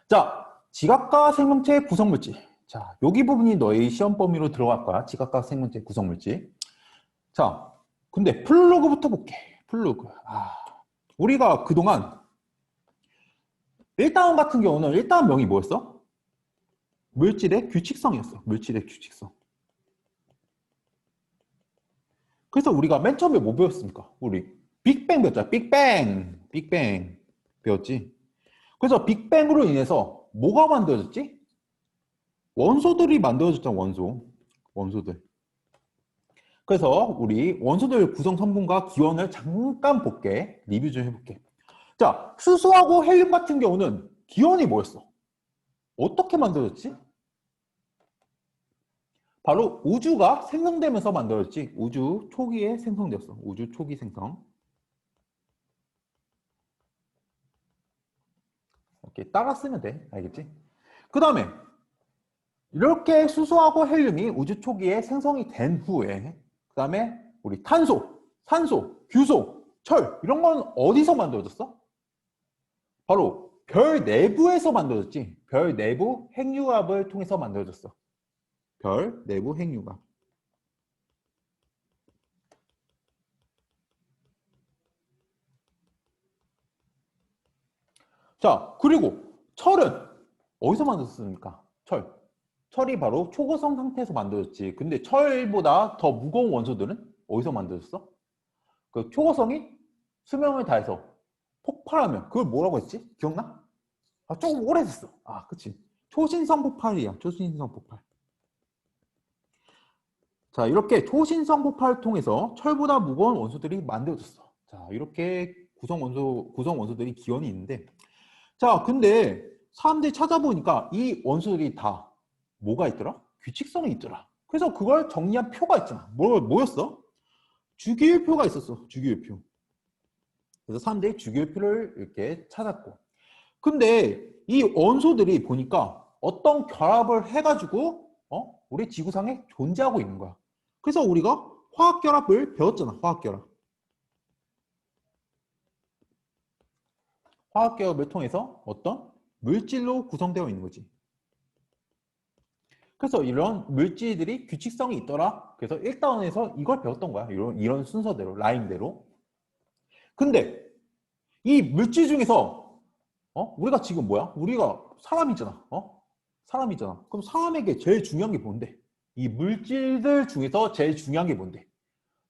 자, 지각과 생명체 구성물질. 자, 여기 부분이 너희 시험 범위로 들어갈 거야. 지각과 생명체 구성물질. 자, 근데 플루그부터 볼게. 플루그. 우리가 그동안 1다운 같은 경우는 1다운 명이 뭐였어? 물질의 규칙성이었어. 물질의 규칙성. 그래서 우리가 맨 처음에 뭐 배웠습니까? 우리 빅뱅 배웠잖아. 빅뱅. 빅뱅 배웠지. 그래서 빅뱅으로 인해서 뭐가 만들어졌지? 원소들이 만들어졌잖아. 원소들. 그래서 우리 원소들 구성 성분과 기원을 잠깐 볼게. 리뷰 좀 해볼게. 자, 수소하고 헬륨 같은 경우는 기원이 뭐였어? 어떻게 만들어졌지? 바로 우주가 생성되면서 만들어졌지. 우주 초기에 생성되었어. 우주 초기 생성. 이렇게 따라 쓰면 돼. 알겠지? 그 다음에 이렇게 수소하고 헬륨이 우주 초기에 생성이 된 후에 그 다음에 우리 탄소, 산소, 규소, 철 이런 건 어디서 만들어졌어? 바로 별 내부에서 만들어졌지. 별 내부 핵융합을 통해서 만들어졌어. 별 내부 핵융합. 자, 그리고 철은 어디서 만들어졌습니까? 철이 바로 초고성 상태에서 만들어졌지. 근데 철보다 더 무거운 원소들은 어디서 만들어졌어? 그 초고성이 수명을 다해서 폭발하면 그걸 뭐라고 했지? 기억나? 조금 오래됐어. 그치. 초신성 폭발이야. 초신성 폭발. 자, 이렇게 초신성 폭발을 통해서 철보다 무거운 원소들이 만들어졌어. 자, 이렇게 구성 원소들이 기원이 있는데, 자, 근데 사람들이 찾아보니까 이 원소들이 다 뭐가 있더라? 규칙성이 있더라. 그래서 그걸 정리한 표가 있잖아. 뭐였어? 주기율표가 있었어. 주기율표. 그래서 사람들이 주기율표를 이렇게 찾았고. 근데 이 원소들이 보니까 어떤 결합을 해가지고 우리 지구상에 존재하고 있는 거야. 그래서 우리가 화학결합을 배웠잖아. 화학결합을 통해서 어떤 물질로 구성되어 있는 거지. 그래서 이런 물질들이 규칙성이 있더라. 그래서 1단원에서 이걸 배웠던 거야. 이런 순서대로, 라인대로. 근데 이 물질 중에서 우리가 지금 뭐야? 우리가 사람이잖아. 사람이잖아. 그럼 사람에게 제일 중요한 게 뭔데? 이 물질들 중에서 제일 중요한 게 뭔데?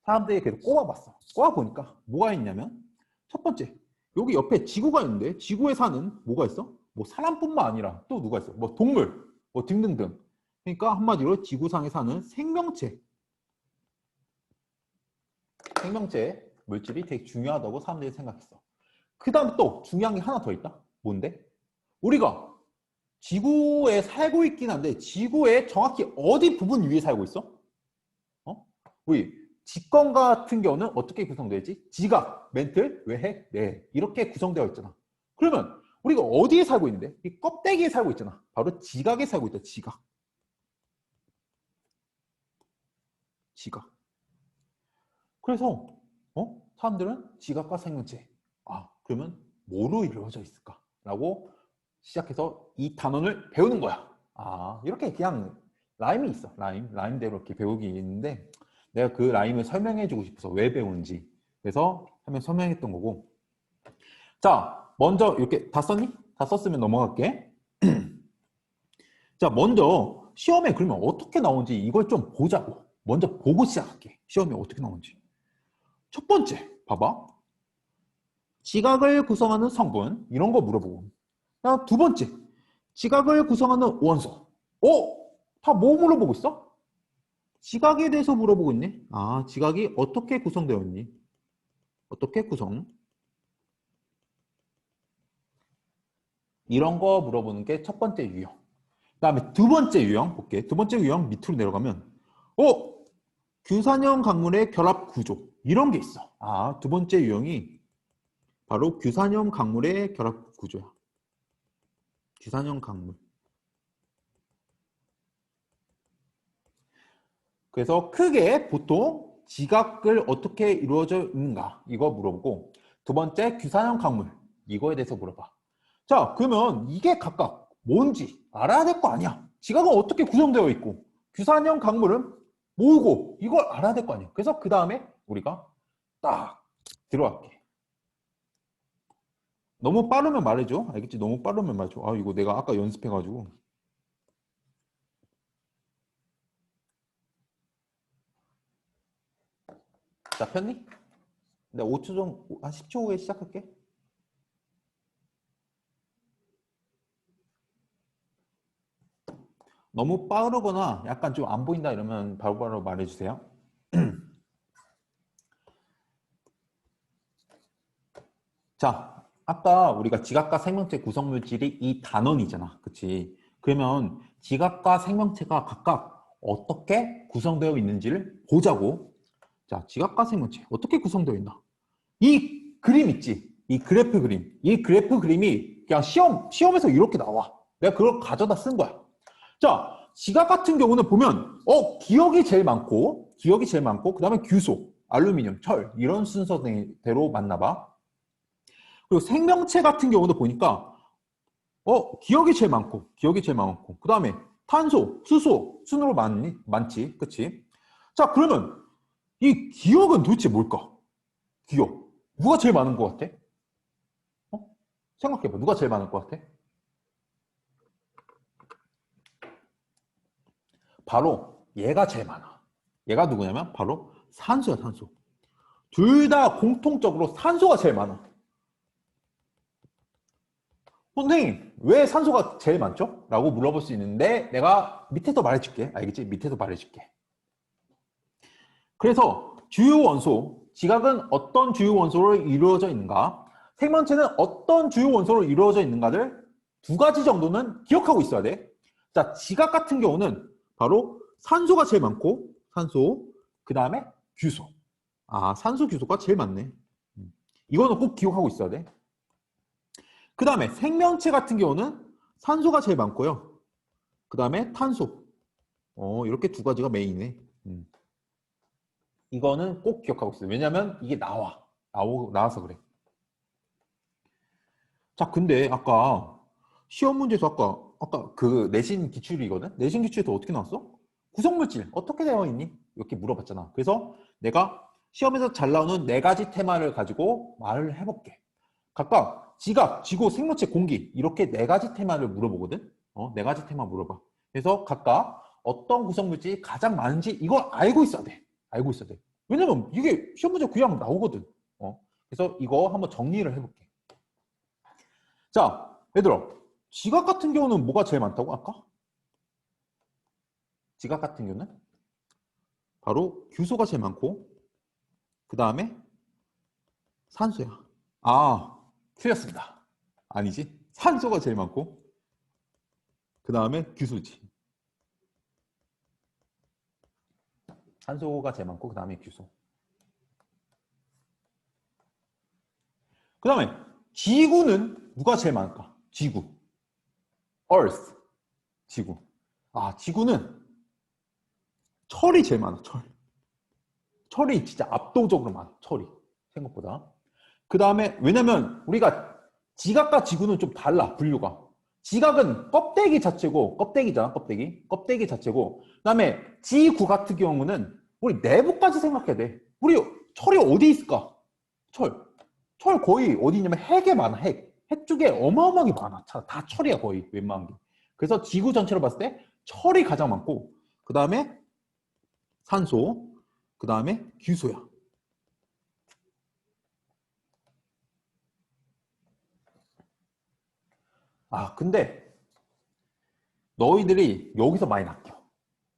사람들이 계속 꼽아봤어. 꼽아보니까 뭐가 있냐면 첫 번째, 여기 옆에 지구가 있는데 지구에 사는 뭐가 있어? 뭐 사람뿐만 아니라 또 누가 있어? 뭐 동물, 뭐 등등등. 그러니까 한마디로 지구상에 사는 생명체 물질이 되게 중요하다고 사람들이 생각했어. 그 다음 또 중요한 게 하나 더 있다. 뭔데? 우리가 지구에 살고 있긴 한데 지구의 정확히 어디 부분 위에 살고 있어? 우리 직권 같은 경우는 어떻게 구성되지? 지각, 멘틀, 외핵, 내 이렇게 구성되어 있잖아. 그러면 우리가 어디에 살고 있는데? 이 껍데기에 살고 있잖아. 바로 지각에 살고 있다. 지각. 그래서 사람들은 지각과 생명체. 그러면 뭐로 이루어져 있을까? 라고 시작해서 이 단원을 배우는 거야. 이렇게 그냥 라임이 있어. 라임대로 이렇게 배우기 있는데 내가 그 라임을 설명해주고 싶어서 왜 배우는지 그래서 하면 설명했던 거고. 자, 먼저 이렇게 다 썼니? 다 썼으면 넘어갈게. 자, 먼저 시험에 그러면 어떻게 나오는지 이걸 좀 보자고. 먼저 보고 시작할게. 시험에 어떻게 나오는지. 첫 번째, 봐봐. 지각을 구성하는 성분 이런 거 물어보고. 두 번째, 지각을 구성하는 원소. 다 뭐 물어보고 있어? 지각에 대해서 물어보고 있네. 지각이 어떻게 구성되어 있니? 어떻게 구성? 이런 거 물어보는 게 첫 번째 유형. 그 다음에 두 번째 유형 볼게. 두 번째 유형 밑으로 내려가면 규산형 강물의 결합 구조 이런 게 있어. 두 번째 유형이 바로 규산형 강물의 결합 구조야. 규산형 강물. 그래서 크게 보통 지각을 어떻게 이루어져 있는가 이거 물어보고 두 번째 규산형 강물 이거에 대해서 물어봐. 자, 그러면 이게 각각 뭔지 알아야 될 거 아니야. 지각은 어떻게 구성되어 있고 규산형 강물은 뭐고 이걸 알아야 될 거 아니야. 그래서 그 다음에 우리가 딱 들어갈게. 너무 빠르면 말해줘. 알겠지? 너무 빠르면 말해줘. 아 이거 내가 아까 연습해가지고. 자 폈니? 내가 5초 좀, 한 10초 후에 시작할게. 너무 빠르거나 약간 좀 안 보인다 이러면 바로바로 말해주세요. 자, 아까 우리가 지각과 생명체 구성물질이 이 단원이잖아. 그치? 그러면 지각과 생명체가 각각 어떻게 구성되어 있는지를 보자고. 자, 지각과 생명체 어떻게 구성되어 있나? 이 그림 있지? 이 그래프 그림. 이 그래프 그림이 그냥 시험에서 이렇게 나와. 내가 그걸 가져다 쓴 거야. 자, 지각 같은 경우는 보면 기억이 제일 많고 그 다음에 규소, 알루미늄, 철 이런 순서대로 맞나 봐. 그리고 생명체 같은 경우도 보니까 기억이 제일 많고 그 다음에 탄소, 수소 순으로 많지. 그치? 자, 그러면 이 기억은 도대체 뭘까? 기억. 누가 제일 많은 것 같아? 생각해봐. 누가 제일 많을 것 같아? 바로 얘가 제일 많아. 얘가 누구냐면 바로 산소야, 산소. 둘 다 공통적으로 산소가 제일 많아. 선생님, 왜 산소가 제일 많죠? 라고 물어볼 수 있는데 내가 밑에서 말해줄게. 알겠지? 밑에서 말해줄게. 그래서 주요 원소, 지각은 어떤 주요 원소로 이루어져 있는가? 생명체는 어떤 주요 원소로 이루어져 있는가를 두 가지 정도는 기억하고 있어야 돼. 자, 지각 같은 경우는 바로 산소가 제일 많고 산소, 그 다음에 규소. 아, 산소 규소가 제일 많네. 이거는 꼭 기억하고 있어야 돼. 그 다음에 생명체 같은 경우는 산소가 제일 많고요. 그 다음에 탄소. 이렇게 두 가지가 메인이네. 이거는 꼭 기억하고 있어요. 왜냐면 이게 나와서 그래. 자, 근데 아까 시험 문제에서 아까 그 내신 기출이거든? 내신 기출에서 어떻게 나왔어? 구성물질 어떻게 되어 있니? 이렇게 물어봤잖아. 그래서 내가 시험에서 잘 나오는 네 가지 테마를 가지고 말을 해볼게. 각각 지각, 지구, 생명체, 공기 이렇게 네 가지 테마를 물어보거든. 네 가지 테마 물어봐. 그래서 각각 어떤 구성물질이 가장 많은지 이걸 알고 있어야 돼. 알고 있어야 돼. 왜냐면 이게 시험 문제 그냥 나오거든. 그래서 이거 한번 정리를 해볼게. 자, 얘들아, 지각 같은 경우는 뭐가 제일 많다고 아까? 지각 같은 경우는 바로 규소가 제일 많고 그 다음에 산소야. 아, 틀렸습니다. 아니지. 산소가 제일 많고 그 다음에 규소지. 산소가 제일 많고 그 다음에 규소. 그 다음에 지구는 누가 제일 많을까? 지구. Earth. 지구. 아, 지구는 철이 제일 많아. 철이 진짜 압도적으로 많아. 철이. 생각보다. 그 다음에 왜냐면 우리가 지각과 지구는 좀 달라. 분류가. 지각은 껍데기 자체고 껍데기잖아. 껍데기 자체고 그 다음에 지구 같은 경우는 우리 내부까지 생각해야 돼. 우리 철이 어디 있을까? 철 거의 어디 있냐면 핵에 많아. 핵 쪽에 어마어마하게 많아. 다 철이야 거의 웬만한 게. 그래서 지구 전체로 봤을 때 철이 가장 많고 그 다음에 산소 그 다음에 규소야. 아, 근데 너희들이 여기서 많이 낚여.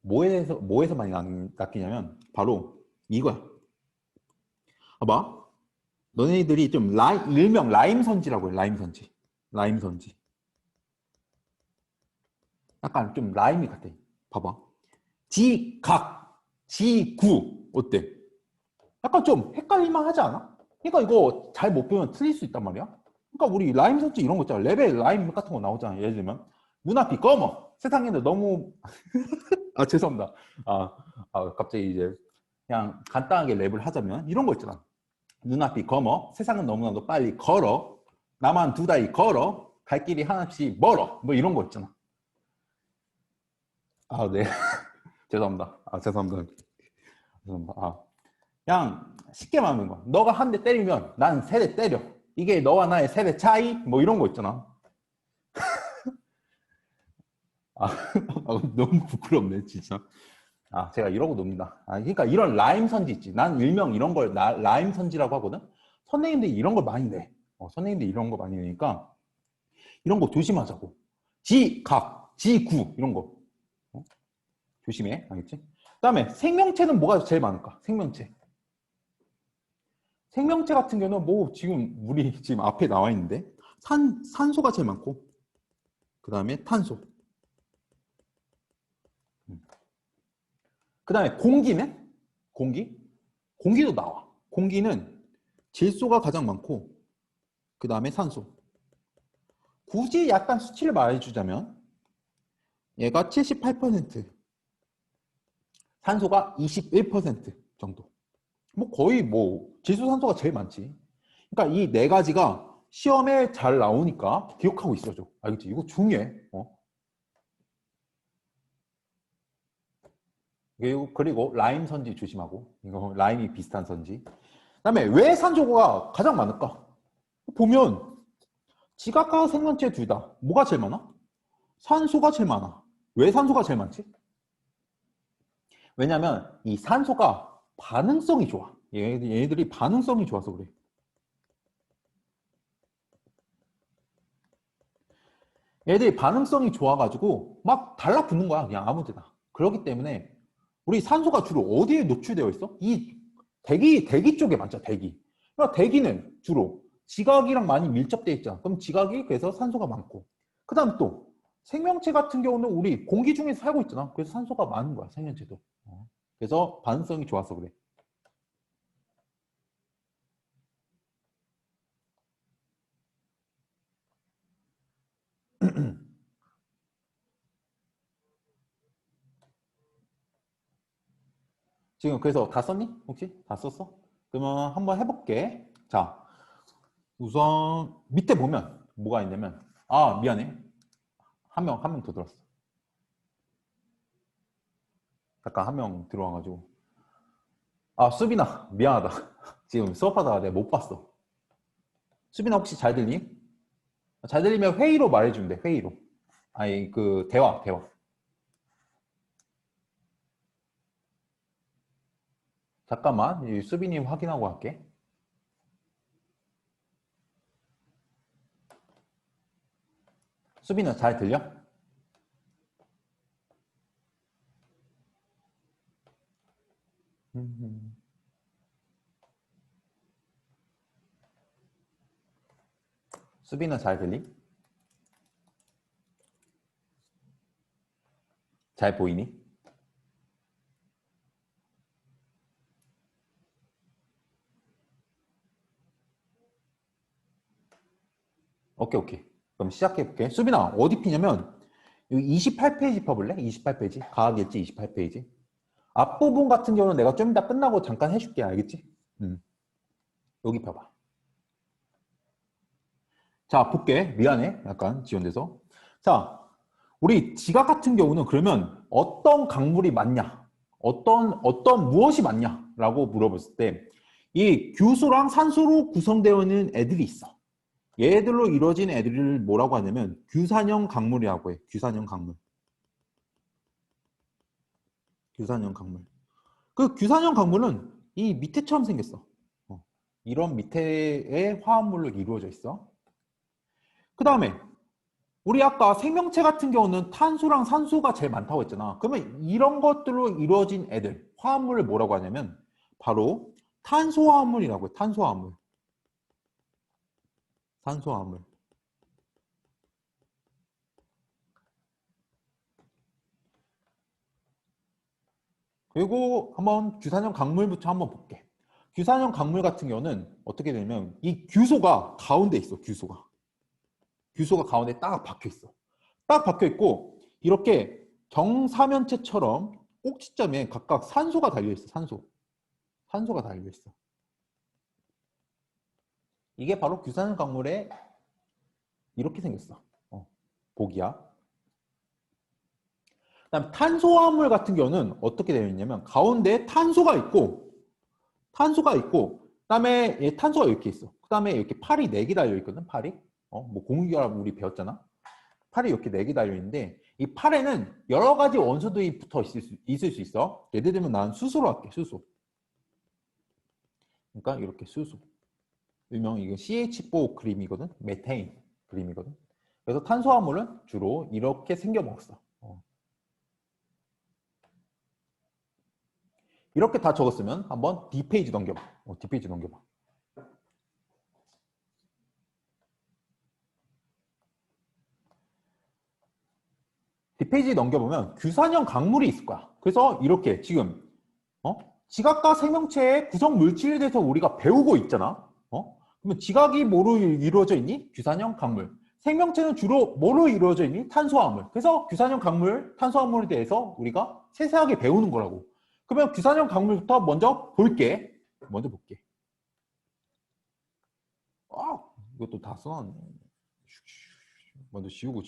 뭐에서 많이 낚이냐면 바로 이거야. 봐봐. 너네들이 좀 일명 라임선지라고 해. 라임선지. 약간 좀 라임이 같아. 봐봐. 지각, 지구 어때? 약간 좀 헷갈릴만 하지 않아? 그러니까 이거 잘 못 배우면 틀릴 수 있단 말이야. 그러니까 우리 라임선지 이런 거 있잖아. 레벨 라임 같은 거 나오잖아. 예를 들면 눈앞이 검어. 세상에는 너무 아 죄송합니다. 갑자기 이제 그냥 간단하게 랩을 하자면 이런 거 있잖아. 눈앞이 검어. 세상은 너무나도 빨리 걸어. 나만 두 다리 걸어. 갈 길이 하나씩 멀어. 뭐 이런 거 있잖아. 아, 네. 죄송합니다. 아, 죄송합니다. 죄송합니다. 아, 그냥 쉽게 말하는 거. 너가 한 대 때리면 난 세 대 때려. 이게 너와 나의 세대 차이? 뭐 이런 거 있잖아. 아, 너무 부끄럽네, 진짜. 아, 제가 이러고 놉니다. 아, 그러니까 이런 라임 선지 있지. 난 일명 이런 걸 라임 선지라고 하거든. 선생님들이 이런 걸 많이 내. 선생님들이 이런 거 많이 내니까 이런 거 조심하자고. 지, 각, 지, 구 이런 거. 조심해. 알겠지? 그다음에 생명체는 뭐가 제일 많을까? 생명체. 생명체 같은 경우는 뭐 지금 우리 지금 앞에 나와 있는데 산소가 제일 많고 그 다음에 탄소. 그 다음에 공기는? 공기? 공기도 나와. 공기는 질소가 가장 많고 그 다음에 산소. 굳이 약간 수치를 말해주자면 얘가 78%, 산소가 21% 정도. 뭐 거의 뭐 질소 산소가 제일 많지. 그러니까 이 네 가지가 시험에 잘 나오니까 기억하고 있어줘. 알겠지? 이거 중요해. 그리고 라임 선지 조심하고. 이거 라임이 비슷한 선지. 그다음에 왜 산소가 가장 많을까? 보면 지각과 생명체 둘 다 뭐가 제일 많아? 산소가 제일 많아. 왜 산소가 제일 많지? 왜냐면 이 산소가 반응성이 좋아. 얘네들이 반응성이 좋아서 그래. 얘들이 반응성이 좋아가지고 막 달라붙는 거야. 그냥 아무 데나. 그렇기 때문에 우리 산소가 주로 어디에 노출되어 있어? 이 대기 쪽에 많죠. 대기. 그러니까 대기는 주로 지각이랑 많이 밀접되어 있잖아. 그럼 지각이 그래서 산소가 많고. 그 다음 또 생명체 같은 경우는 우리 공기 중에서 살고 있잖아. 그래서 산소가 많은 거야. 생명체도. 그래서 반응성이 좋아서 그래. 지금 그래서 다 썼니? 혹시? 다 썼어? 그러면 한번 해볼게. 자, 우선 밑에 보면 뭐가 있냐면 아 미안해. 한 명 더 들었어. 잠깐 한 명 들어와가지고 아 수빈아 미안하다. 지금 수업하다가 내가 못 봤어. 수빈아 혹시 잘 들리? 잘 들리면 회의로 말해주면 돼. 회의로. 아니 그 대화. 잠깐만 이 수빈이 확인하고 할게. 수빈아 잘 들려? 수빈아 잘 들리? 잘 보이니? 오케이. 그럼 시작해볼게. 수빈아 어디 피냐면 여기 28페이지 펴볼래? 28페이지 가학일지 28페이지 앞부분 같은 경우는 내가 좀 이따 끝나고 잠깐 해줄게. 알겠지? 여기 펴봐. 자 볼게. 미안해 약간 지연돼서. 자 우리 지각 같은 경우는 그러면 어떤 강물이 맞냐? 어떤 무엇이 맞냐라고 물어봤을 때 이 규소랑 산소로 구성되어 있는 애들이 있어. 얘들로 이루어진 애들을 뭐라고 하냐면 규산형 강물이라고 해. 규산형 강물. 규산형 강물. 그 규산형 강물은 이 밑에처럼 생겼어. 이런 밑에의 화합물로 이루어져 있어. 그 다음에 우리 아까 생명체 같은 경우는 탄소랑 산소가 제일 많다고 했잖아. 그러면 이런 것들로 이루어진 애들, 화합물을 뭐라고 하냐면 바로 탄소화합물이라고 해. 탄소화합물. 탄소화합물. 그리고 한번 규산형 강물부터 한번 볼게. 규산형 강물 같은 경우는 어떻게 되냐면 이 규소가 가운데 있어. 규소가 가운데 딱 박혀 있어. 딱 박혀 있고 이렇게 정사면체처럼 꼭지점에 각각 산소가 달려 있어. 산소가 달려 있어. 이게 바로 규산형 강물의 이렇게 생겼어. 복이야. 그다음 탄소화물 같은 경우는 어떻게 되어 있냐면 가운데 탄소가 있고 그다음에 탄소가 이렇게 있어. 그다음에 이렇게 팔이 4개 달려 있거든. 팔이. 뭐 공유결합 우리 배웠잖아. 팔이 이렇게 4개 달려 있는데 이 팔에는 여러 가지 원소들이 붙어 있을 수 있어. 예를 들면 난 수소로 할게. 수소. 그러니까 이렇게 수소. 일명 이거 CH4 그림이거든. 메테인 그림이거든. 그래서 탄소화물은 주로 이렇게 생겨 먹었어. 이렇게 다 적었으면 한번 D페이지 넘겨봐. D페이지 넘겨봐. D페이지 넘겨보면 규산형 강물이 있을 거야. 그래서 이렇게 지금 지각과 생명체의 구성 물질에 대해서 우리가 배우고 있잖아. 그러면 지각이 뭐로 이루어져 있니? 규산형 강물. 생명체는 주로 뭐로 이루어져 있니? 탄소화물. 그래서 규산형 강물, 탄소화물에 대해서 우리가 세세하게 배우는 거라고. 그러면 규산형 강물부터 먼저 볼게. 이것도 다 써놨네. 먼저 지우고